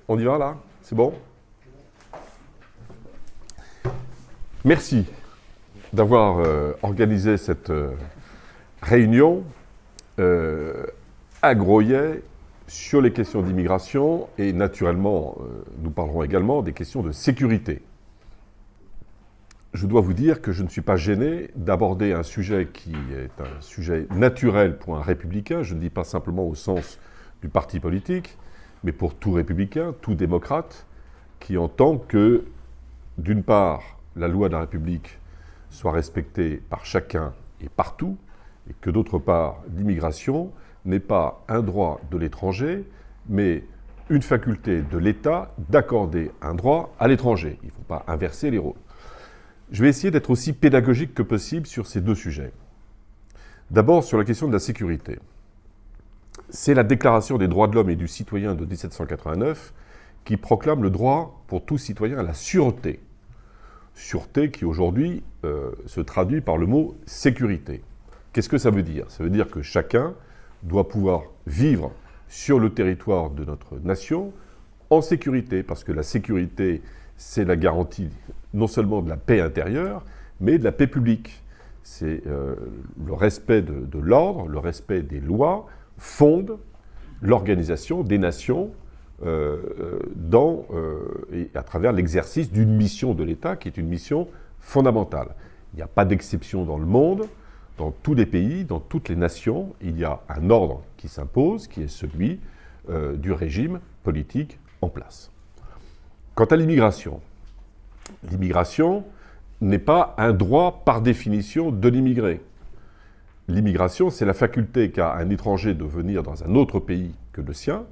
On y va là? C'est bon? Merci d'avoir organisé cette réunion à Groyay sur les questions d'immigration et naturellement, nous parlerons également des questions de sécurité. Je dois vous dire que je ne suis pas gêné d'aborder un sujet qui est un sujet naturel pour un républicain. Je ne dis pas simplement au sens du parti politique, mais pour tout républicain, tout démocrate, qui entend que, d'une part, la loi de la République soit respectée par chacun et partout, et que d'autre part, l'immigration n'est pas un droit de l'étranger, mais une faculté de l'État d'accorder un droit à l'étranger. Il ne faut pas inverser les rôles. Je vais essayer d'être aussi pédagogique que possible sur ces deux sujets. D'abord, sur la question de la sécurité. C'est la Déclaration des droits de l'homme et du citoyen de 1789 qui proclame le droit pour tout citoyen à la sûreté. Sûreté qui aujourd'hui se traduit par le mot sécurité. Qu'est-ce que ça veut dire? Ça veut dire que chacun doit pouvoir vivre sur le territoire de notre nation en sécurité, parce que la sécurité, c'est la garantie non seulement de la paix intérieure, mais de la paix publique. C'est le respect de l'ordre, le respect des lois, fonde l'organisation des nations et à travers l'exercice d'une mission de l'État qui est une mission fondamentale. Il n'y a pas d'exception dans le monde, dans tous les pays, dans toutes les nations, il y a un ordre qui s'impose, qui est celui du régime politique en place. Quant à l'immigration n'est pas un droit par définition de l'immigré. L'immigration, c'est la faculté qu'a un étranger de venir dans un autre pays que le sien,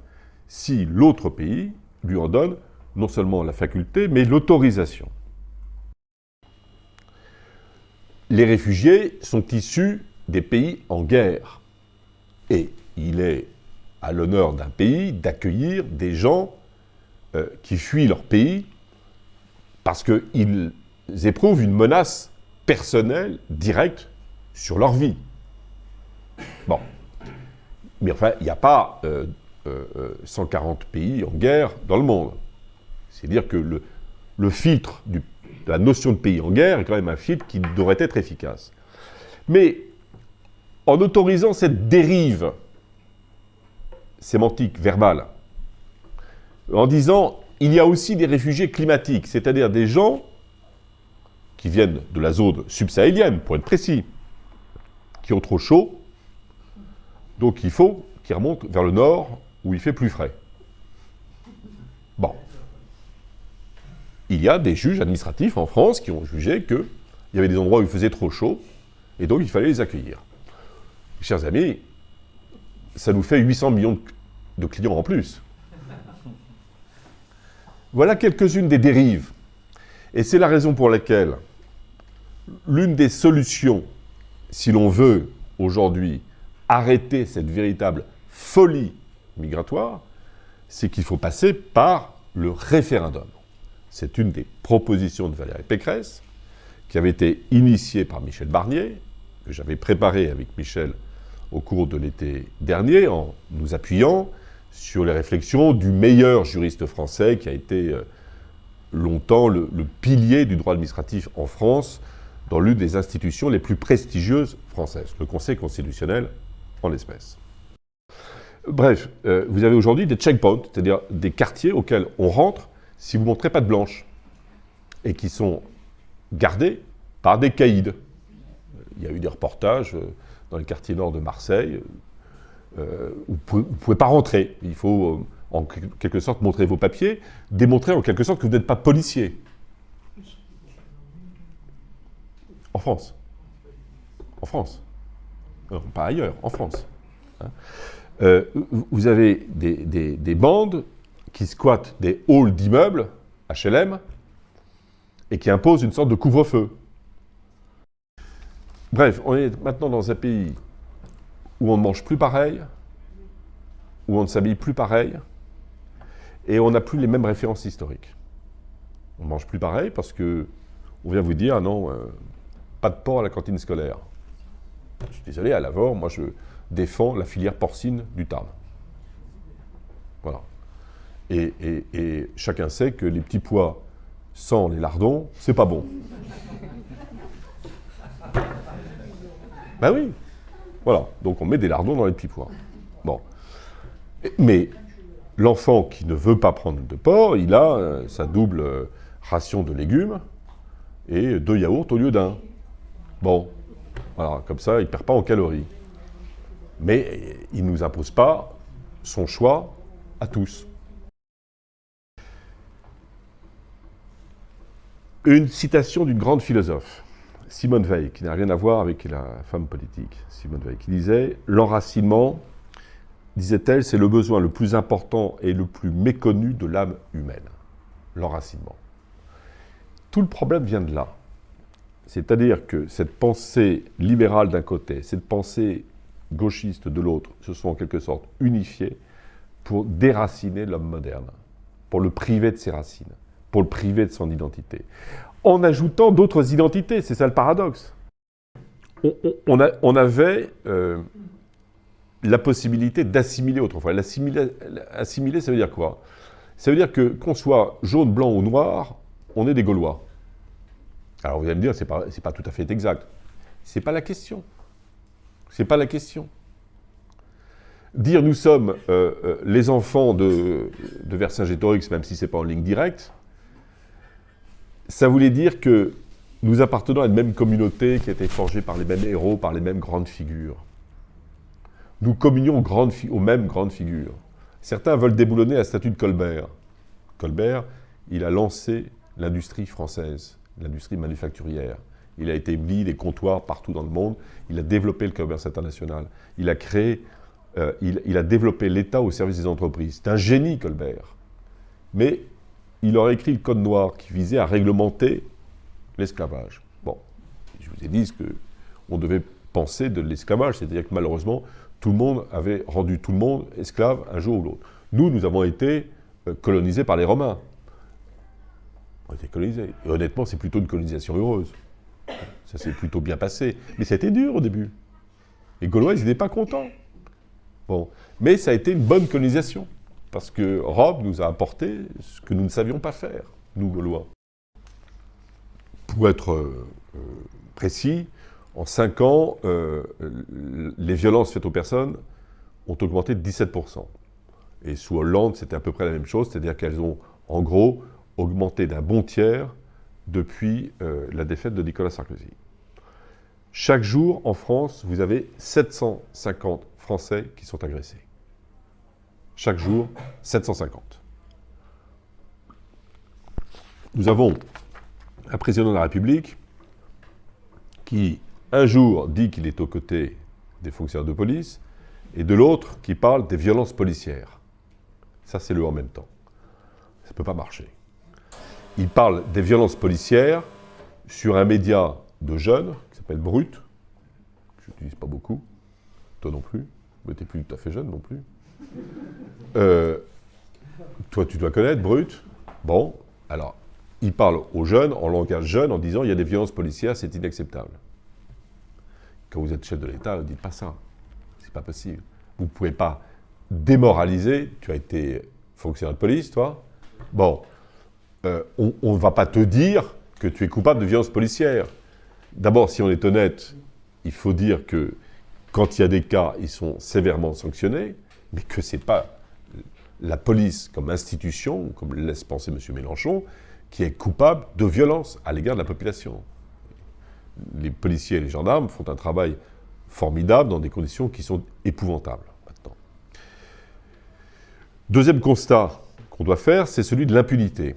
si l'autre pays lui en donne non seulement la faculté, mais l'autorisation. Les réfugiés sont issus des pays en guerre. Et il est à l'honneur d'un pays d'accueillir des gens qui fuient leur pays parce qu'ils éprouvent une menace personnelle, directe, sur leur vie. Bon. Mais enfin, il n'y a pas 140 pays en guerre dans le monde. C'est-à-dire que le filtre de la notion de pays en guerre est quand même un filtre qui devrait être efficace. Mais en autorisant cette dérive sémantique, verbale, en disant il y a aussi des réfugiés climatiques, c'est-à-dire des gens qui viennent de la zone subsahélienne, pour être précis, qui ont trop chaud, donc il faut qu'ils remontent vers le nord où il fait plus frais. Bon. Il y a des juges administratifs en France qui ont jugé qu'il y avait des endroits où il faisait trop chaud, et donc il fallait les accueillir. Chers amis, ça nous fait 800 millions de clients en plus. Voilà quelques-unes des dérives. Et c'est la raison pour laquelle l'une des solutions, si l'on veut aujourd'hui arrêter cette véritable folie migratoire, c'est qu'il faut passer par le référendum. C'est une des propositions de Valérie Pécresse, qui avait été initiée par Michel Barnier, que j'avais préparée avec Michel au cours de l'été dernier, en nous appuyant sur les réflexions du meilleur juriste français, qui a été longtemps le pilier du droit administratif en France, dans l'une des institutions les plus prestigieuses françaises, le Conseil constitutionnel en l'espèce. Bref, vous avez aujourd'hui des checkpoints, c'est-à-dire des quartiers auxquels on rentre si vous ne montrez pas de blanche, et qui sont gardés par des caïds. Il y a eu des reportages dans les quartiers nord de Marseille, où vous ne pouvez pas rentrer. Il faut, en quelque sorte, montrer vos papiers, démontrer en quelque sorte que vous n'êtes pas policier. En France. En France. Non, pas ailleurs, en France. Vous avez des bandes qui squattent des halls d'immeubles, HLM, et qui imposent une sorte de couvre-feu. Bref, on est maintenant dans un pays où on ne mange plus pareil, où on ne s'habille plus pareil, et on n'a plus les mêmes références historiques. On ne mange plus pareil parce que on vient vous dire, ah non, pas de porc à la cantine scolaire. Je suis désolé, à Lavore, moi je défends la filière porcine du Tarn. Voilà. Et chacun sait que les petits pois sans les lardons, c'est pas bon. Ben oui, voilà. Donc on met des lardons dans les petits pois. Bon. Mais l'enfant qui ne veut pas prendre de porc, il a sa double ration de légumes et 2 yaourts au lieu d'un. Bon, voilà, comme ça, il ne perd pas en calories. Mais il ne nous impose pas son choix à tous. Une citation d'une grande philosophe, Simone Veil, qui n'a rien à voir avec la femme politique, Simone Veil, qui disait « L'enracinement, disait-elle, c'est le besoin le plus important et le plus méconnu de l'âme humaine. » L'enracinement. Tout le problème vient de là. C'est-à-dire que cette pensée libérale d'un côté, cette pensée gauchiste de l'autre, se sont en quelque sorte unifiées pour déraciner l'homme moderne, pour le priver de ses racines, pour le priver de son identité, en ajoutant d'autres identités. C'est ça le paradoxe. On avait la possibilité d'assimiler autrefois. Assimiler, ça veut dire quoi? Ça veut dire que qu'on soit jaune, blanc ou noir, on est des Gaulois. Alors vous allez me dire, c'est pas tout à fait exact. C'est pas la question. C'est pas la question. Dire nous sommes les enfants de Vercingétorix, même si c'est pas en ligne directe, ça voulait dire que nous appartenons à une même communauté qui a été forgée par les mêmes héros, par les mêmes grandes figures. Nous communions aux mêmes grandes figures. Certains veulent déboulonner la statue de Colbert. Colbert, il a lancé l'industrie française, l'industrie manufacturière. Il a été mis des comptoirs partout dans le monde. Il a développé le commerce international. Il a créé, il a développé l'État au service des entreprises. C'est un génie, Colbert. Mais il aurait écrit le Code noir qui visait à réglementer l'esclavage. Bon, je vous ai dit ce qu'on devait penser de l'esclavage, c'est-à-dire que malheureusement, tout le monde avait rendu tout le monde esclave un jour ou l'autre. Nous avons été colonisés par les Romains. On a été colonisés. Et honnêtement, c'est plutôt une colonisation heureuse. Ça s'est plutôt bien passé. Mais ça a été dur au début. Les Gaulois, ils n'étaient pas contents. Bon. Mais ça a été une bonne colonisation. Parce que Rome nous a apporté ce que nous ne savions pas faire, nous Gaulois. Pour être précis, en 5 ans, les violences faites aux personnes ont augmenté de 17%. Et sous Hollande, c'était à peu près la même chose, c'est-à-dire qu'elles ont, en gros, augmenté d'un bon tiers depuis la défaite de Nicolas Sarkozy. Chaque jour, en France, vous avez 750 Français qui sont agressés. Chaque jour, 750. Nous avons un président de la République qui, un jour, dit qu'il est aux côtés des fonctionnaires de police, et de l'autre qui parle des violences policières. Ça, c'est le en même temps. Ça ne peut pas marcher. Il parle des violences policières sur un média de jeunes qui s'appelle Brut, que je n'utilise pas beaucoup, toi non plus, mais tu n'es plus tout à fait jeune non plus. Toi, tu dois connaître Brut. Bon, alors, il parle aux jeunes, en langage jeune, en disant « il y a des violences policières, c'est inacceptable ». Quand vous êtes chef de l'État, ne dites pas ça. C'est pas possible. Vous ne pouvez pas démoraliser. Tu as été fonctionnaire de police, toi. Bon, on ne va pas te dire que tu es coupable de violences policières. D'abord, si on est honnête, il faut dire que quand il y a des cas, ils sont sévèrement sanctionnés, mais que ce n'est pas la police comme institution, comme le laisse penser M. Mélenchon, qui est coupable de violences à l'égard de la population. Les policiers et les gendarmes font un travail formidable dans des conditions qui sont épouvantables maintenant. Deuxième constat qu'on doit faire, c'est celui de l'impunité.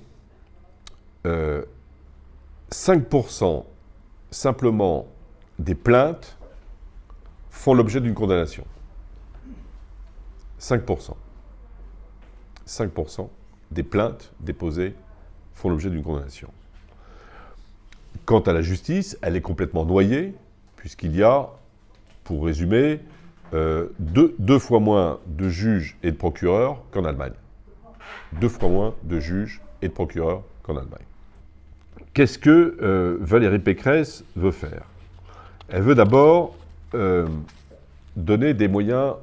5% simplement des plaintes font l'objet d'une condamnation. 5%. 5% des plaintes déposées font l'objet d'une condamnation. Quant à la justice, elle est complètement noyée, puisqu'il y a, pour résumer, deux fois moins de juges et de procureurs qu'en Allemagne. 2 fois moins de juges et de procureurs qu'en Allemagne. Qu'est-ce que Valérie Pécresse veut faire? Elle veut d'abord donner des moyens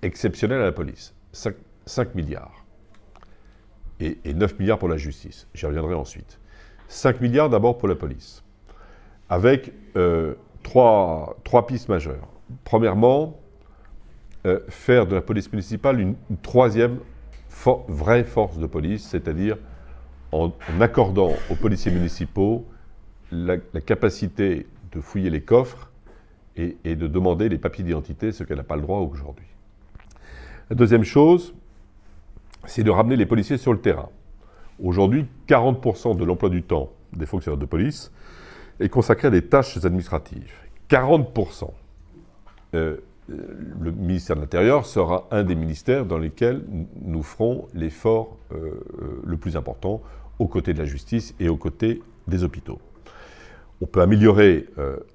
exceptionnels à la police. 5 milliards. Et 9 milliards pour la justice. J'y reviendrai ensuite. 5 milliards d'abord pour la police. Avec trois pistes majeures. Premièrement, faire de la police municipale une troisième vraie force de police, c'est-à-dire en accordant aux policiers municipaux la capacité de fouiller les coffres et de demander les papiers d'identité, ce qu'elle n'a pas le droit aujourd'hui. La deuxième chose, c'est de ramener les policiers sur le terrain. Aujourd'hui, 40% de l'emploi du temps des fonctionnaires de police est consacré à des tâches administratives. 40%. Le ministère de l'Intérieur sera un des ministères dans lesquels nous ferons l'effort le plus important aux côtés de la justice et aux côtés des hôpitaux. On peut améliorer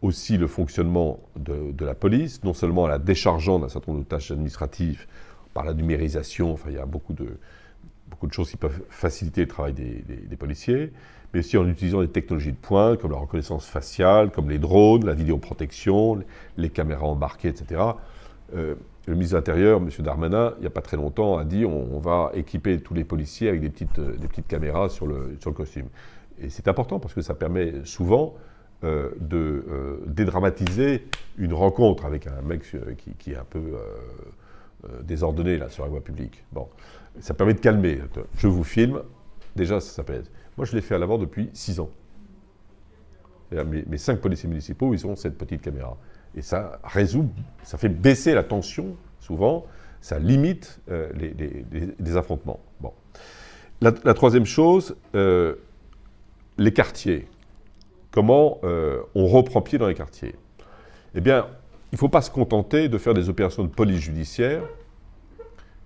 aussi le fonctionnement de la police, non seulement en la déchargeant d'un certain nombre de tâches administratives par la numérisation, enfin il y a beaucoup de choses qui peuvent faciliter le travail des policiers, mais aussi en utilisant des technologies de pointe comme la reconnaissance faciale, comme les drones, la vidéoprotection, les caméras embarquées, etc. Le ministre de l'Intérieur, M. Darmanin, il n'y a pas très longtemps, a dit on va équiper tous les policiers avec des petites caméras sur le costume. Et c'est important parce que ça permet souvent de dédramatiser une rencontre avec un mec qui est un peu désordonné là, sur la voie publique. Bon. Ça permet de calmer. Je vous filme, déjà ça s'appelle. Moi je l'ai fait à l'avant depuis 6 ans. Mes 5 policiers municipaux, ils ont cette petite caméra. Et ça résout, ça fait baisser la tension, souvent, ça limite les affrontements. Bon. La troisième chose, les quartiers. Comment on reprend pied dans les quartiers? Eh bien, il ne faut pas se contenter de faire des opérations de police judiciaire,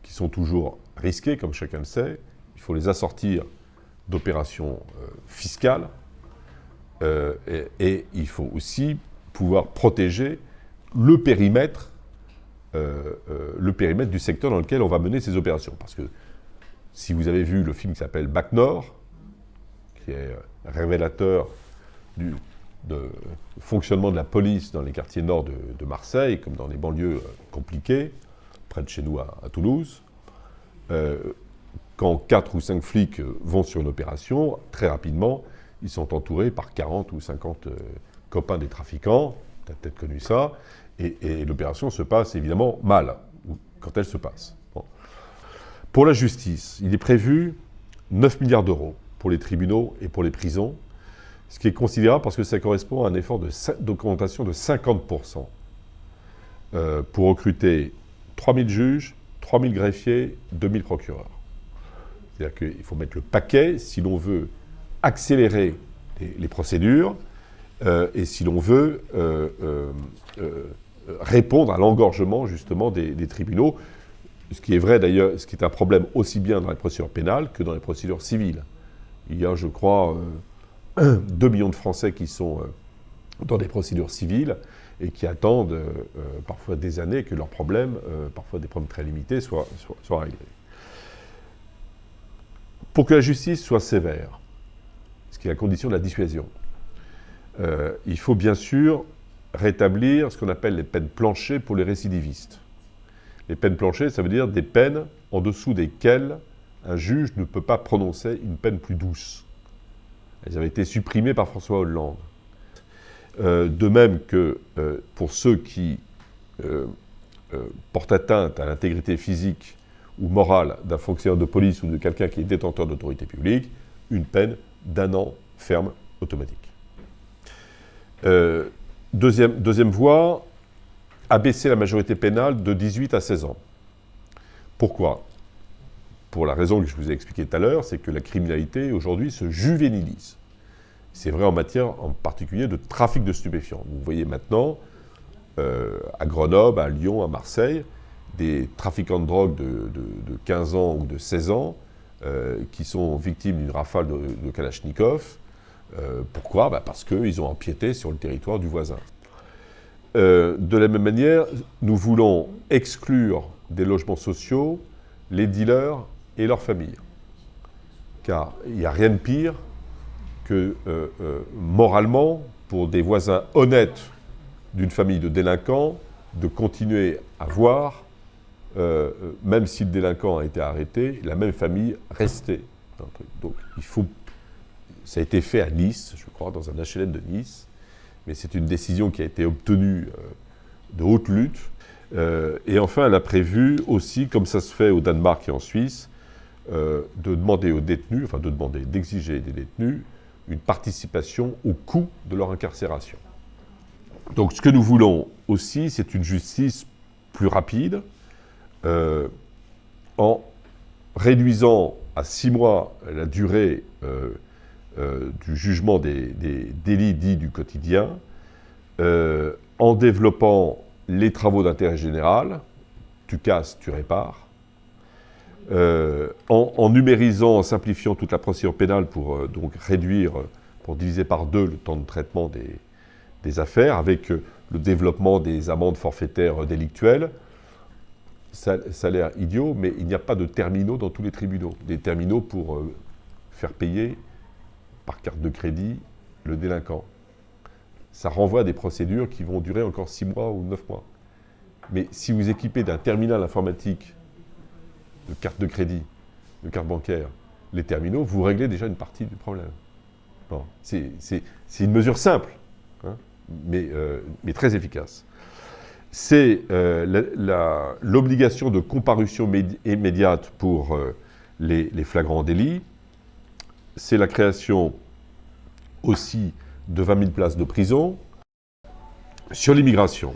qui sont toujours risquées, comme chacun le sait. Il faut les assortir d'opérations fiscales. Et il faut aussi pouvoir protéger le périmètre du secteur dans lequel on va mener ces opérations. Parce que si vous avez vu le film qui s'appelle Bac Nord, qui est révélateur du fonctionnement de la police dans les quartiers nord de Marseille, comme dans les banlieues compliquées, près de chez nous à Toulouse, quand 4 ou 5 flics vont sur une opération, très rapidement, ils sont entourés par 40 ou 50 copains des trafiquants, tu as peut-être connu ça, et l'opération se passe évidemment mal, quand elle se passe. Bon. Pour la justice, il est prévu 9 milliards d'euros pour les tribunaux et pour les prisons, ce qui est considérable parce que ça correspond à un effort d'augmentation de 50% pour recruter 3000 juges, 3000 greffiers, 2000 procureurs. C'est-à-dire qu'il faut mettre le paquet si l'on veut accélérer les procédures et si l'on veut répondre à l'engorgement justement des tribunaux, ce qui est vrai d'ailleurs, ce qui est un problème aussi bien dans les procédures pénales que dans les procédures civiles. Il y a, je crois, 2 millions de Français qui sont dans des procédures civiles et qui attendent parfois des années que leurs problèmes, parfois des problèmes très limités, soient réglés. Pour que la justice soit sévère, ce qui est la condition de la dissuasion, il faut bien sûr rétablir ce qu'on appelle les peines planchers pour les récidivistes. Les peines planchers, ça veut dire des peines en dessous desquelles un juge ne peut pas prononcer une peine plus douce. Elles avaient été supprimées par François Hollande. De même que pour ceux qui portent atteinte à l'intégrité physique ou morale d'un fonctionnaire de police ou de quelqu'un qui est détenteur d'autorité publique, une peine d'1 an ferme automatique. Deuxième voie, abaisser la majorité pénale de 18 à 16 ans. Pourquoi? Pour la raison que je vous ai expliquée tout à l'heure, c'est que la criminalité aujourd'hui se juvénilise. C'est vrai en matière en particulier de trafic de stupéfiants. Vous voyez maintenant, à Grenoble, à Lyon, à Marseille, des trafiquants de drogue de 15 ans ou de 16 ans qui sont victimes d'une rafale de Kalachnikov. Pourquoi? Parce qu'ils ont empiété sur le territoire du voisin. De la même manière, nous voulons exclure des logements sociaux les dealers et leurs familles. Car il n'y a rien de pire que, moralement, pour des voisins honnêtes d'une famille de délinquants, de continuer à voir même si le délinquant a été arrêté, la même famille restait dans le truc. Donc ça a été fait à Nice, je crois, dans un HLM de Nice, mais c'est une décision qui a été obtenue de haute lutte. Et enfin, elle a prévu aussi, comme ça se fait au Danemark et en Suisse, de demander aux détenus, enfin d'exiger des détenus une participation au coût de leur incarcération. Donc ce que nous voulons aussi, c'est une justice plus rapide, en réduisant à 6 mois la durée du jugement des délits dits du quotidien, en développant les travaux d'intérêt général, tu casses, tu répares, en numérisant, en simplifiant toute la procédure pénale pour donc réduire, pour diviser par 2 le temps de traitement des affaires, avec le développement des amendes forfaitaires délictuelles. Ça a l'air idiot, mais il n'y a pas de terminaux dans tous les tribunaux. Des terminaux pour faire payer par carte de crédit le délinquant. Ça renvoie à des procédures qui vont durer encore 6 mois ou 9 mois. Mais si vous équipez d'un terminal informatique, de carte de crédit, de carte bancaire, les terminaux, vous réglez déjà une partie du problème. Bon, c'est une mesure simple, hein, mais très efficace. C'est l'obligation de comparution immédiate pour les flagrants délits. C'est la création aussi de 20 000 places de prison. Sur l'immigration,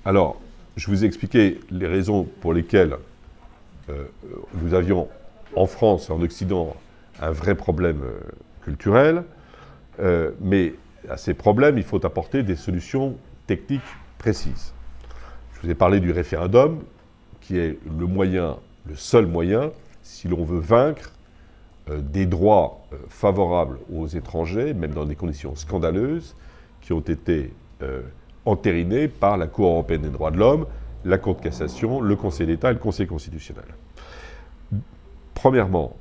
alors, je vous ai expliqué les raisons pour lesquelles nous avions en France et en Occident un vrai problème culturel, mais à ces problèmes, il faut apporter des solutions techniques précises. Je vous ai parlé du référendum, qui est le seul moyen, si l'on veut vaincre des droits favorables aux étrangers, même dans des conditions scandaleuses, qui ont été entérinés par la Cour européenne des droits de l'homme, la Cour de cassation, le Conseil d'État et le Conseil constitutionnel. Premièrement,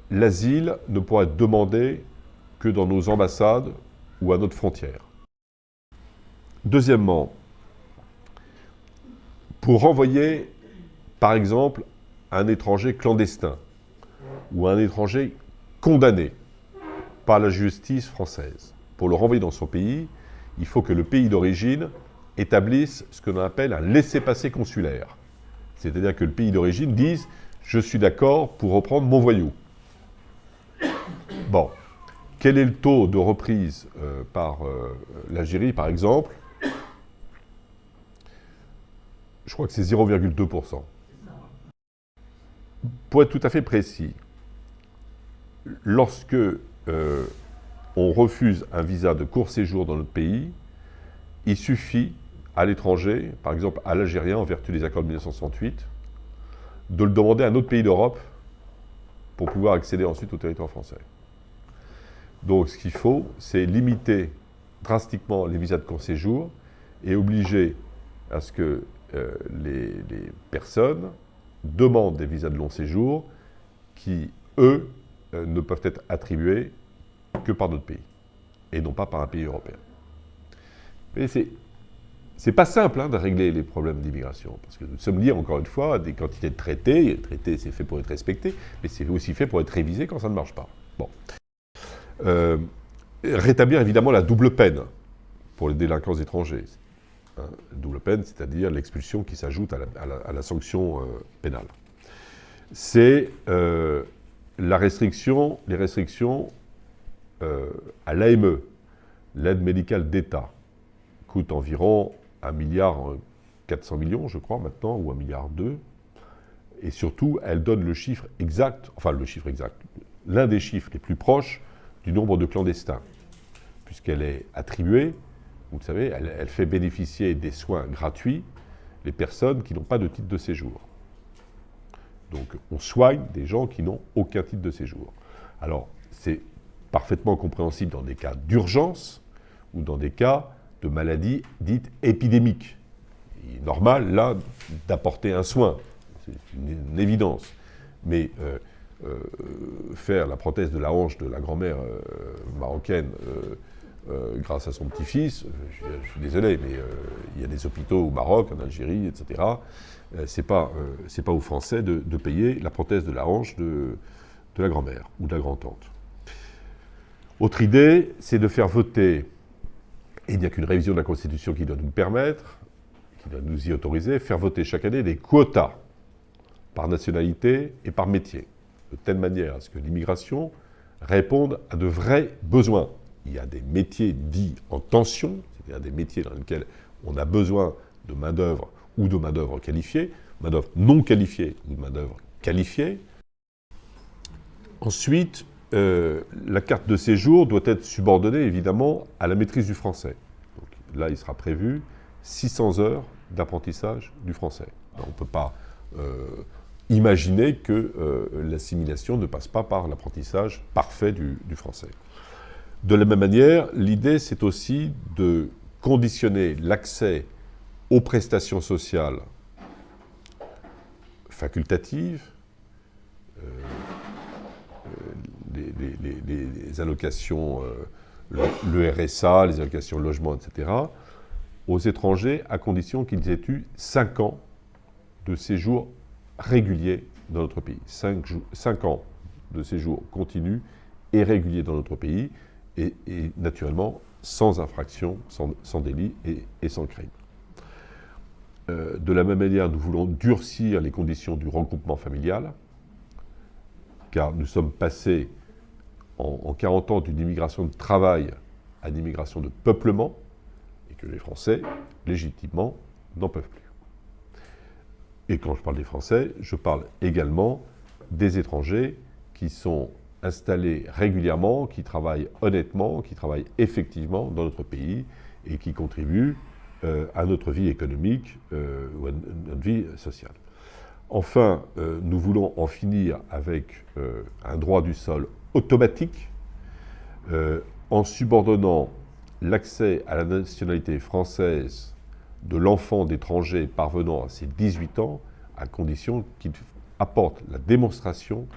l'asile ne pourra être demandé que dans nos ambassades ou à notre frontière. Deuxièmement, pour renvoyer, par exemple, un étranger clandestin ou un étranger condamné par la justice française, pour le renvoyer dans son pays, il faut que le pays d'origine établisse ce que l'on appelle un laissez-passer consulaire. C'est-à-dire que le pays d'origine dise « je suis d'accord pour reprendre mon voyou ». Bon, quel est le taux de reprise par l'Algérie, par exemple? Je crois que c'est 0,2%. Pour être tout à fait précis, lorsque on refuse un visa de court séjour dans notre pays, il suffit à l'étranger, par exemple à l'Algérien en vertu des accords de 1968, de le demander à un autre pays d'Europe pour pouvoir accéder ensuite au territoire français. Donc ce qu'il faut, c'est limiter drastiquement les visas de court séjour et obliger à ce que les personnes demandent des visas de long séjour qui, eux, ne peuvent être attribués que par d'autres pays, et non pas par un pays européen. Mais c'est pas simple hein, de régler les problèmes d'immigration, parce que nous sommes liés, encore une fois, à des quantités de traités. Les traités, c'est fait pour être respecté, mais c'est aussi fait pour être révisé quand ça ne marche pas. Bon. Rétablir évidemment la double peine pour les délinquants étrangers. Hein, double peine, c'est-à-dire l'expulsion qui s'ajoute à la sanction pénale. C'est les restrictions à l'AME, l'aide médicale d'État, coûte environ 1,4 milliard, je crois, maintenant, ou 1,2 milliard. Et surtout, elle donne le chiffre exact, l'un des chiffres les plus proches du nombre de clandestins, puisqu'elle est attribuée, vous le savez, elle fait bénéficier des soins gratuits les personnes qui n'ont pas de titre de séjour. Donc, on soigne des gens qui n'ont aucun titre de séjour. Alors, c'est parfaitement compréhensible dans des cas d'urgence ou dans des cas de maladies dites épidémiques. Il est normal, là, d'apporter un soin. C'est une évidence. Mais faire la prothèse de la hanche de la grand-mère marocaine grâce à son petit-fils, je suis désolé, mais il y a des hôpitaux au Maroc, en Algérie, etc., c'est pas aux Français de payer la prothèse de la hanche de la grand-mère ou de la grand-tante. Autre idée, c'est de faire voter, et il n'y a qu'une révision de la Constitution qui doit nous permettre, qui doit nous y autoriser, faire voter chaque année des quotas par nationalité et par métier, de telle manière à ce que l'immigration réponde à de vrais besoins. Il y a des métiers dits en tension, c'est-à-dire des métiers dans lesquels on a besoin de main-d'œuvre ou de main-d'œuvre qualifiée, main-d'œuvre non qualifiée ou de main-d'œuvre qualifiée. Ensuite, la carte de séjour doit être subordonnée évidemment à la maîtrise du français. Donc, là, il sera prévu 600 heures d'apprentissage du français. On ne peut pas imaginer que l'assimilation ne passe pas par l'apprentissage parfait du français. De la même manière, l'idée, c'est aussi de conditionner l'accès aux prestations sociales facultatives, les allocations, le RSA, les allocations logement, etc., aux étrangers à condition qu'ils aient eu 5 ans de séjour régulier dans notre pays. 5 ans de séjour continu et régulier dans notre pays, et naturellement sans infraction, sans délit et sans crime. De la même manière, nous voulons durcir les conditions du regroupement familial, car nous sommes passés en 40 ans d'une immigration de travail à une immigration de peuplement, et que les Français, légitimement, n'en peuvent plus. Et quand je parle des Français, je parle également des étrangers qui sont installés régulièrement, qui travaillent honnêtement, qui travaillent effectivement dans notre pays et qui contribuent à notre vie économique ou à notre vie sociale. Enfin, nous voulons en finir avec un droit du sol automatique en subordonnant l'accès à la nationalité française de l'enfant d'étranger parvenant à ses 18 ans à condition qu'il apporte la démonstration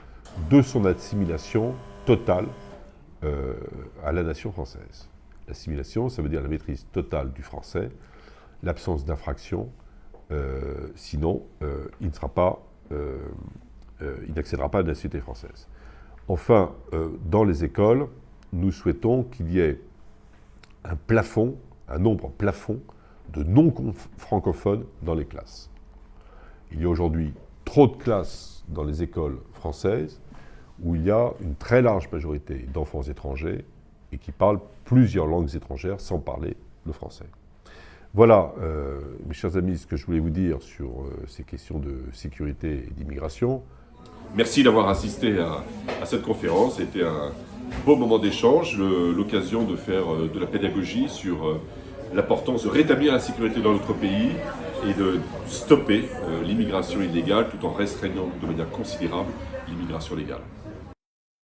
de son assimilation totale à la nation française. L'assimilation, ça veut dire la maîtrise totale du français, l'absence d'infraction, sinon il n'accédera pas à la nationalité française. Enfin, dans les écoles, nous souhaitons qu'il y ait un plafond, un nombre plafond de non-francophones dans les classes. Il y a aujourd'hui trop de classes dans les écoles françaises où il y a une très large majorité d'enfants étrangers et qui parlent plusieurs langues étrangères sans parler le français. Voilà, mes chers amis, ce que je voulais vous dire sur ces questions de sécurité et d'immigration. Merci d'avoir assisté à cette conférence. C'était un beau moment d'échange, l'occasion de faire de la pédagogie sur l'importance de rétablir la sécurité dans notre pays et de stopper l'immigration illégale tout en restreignant de manière considérable l'immigration légale.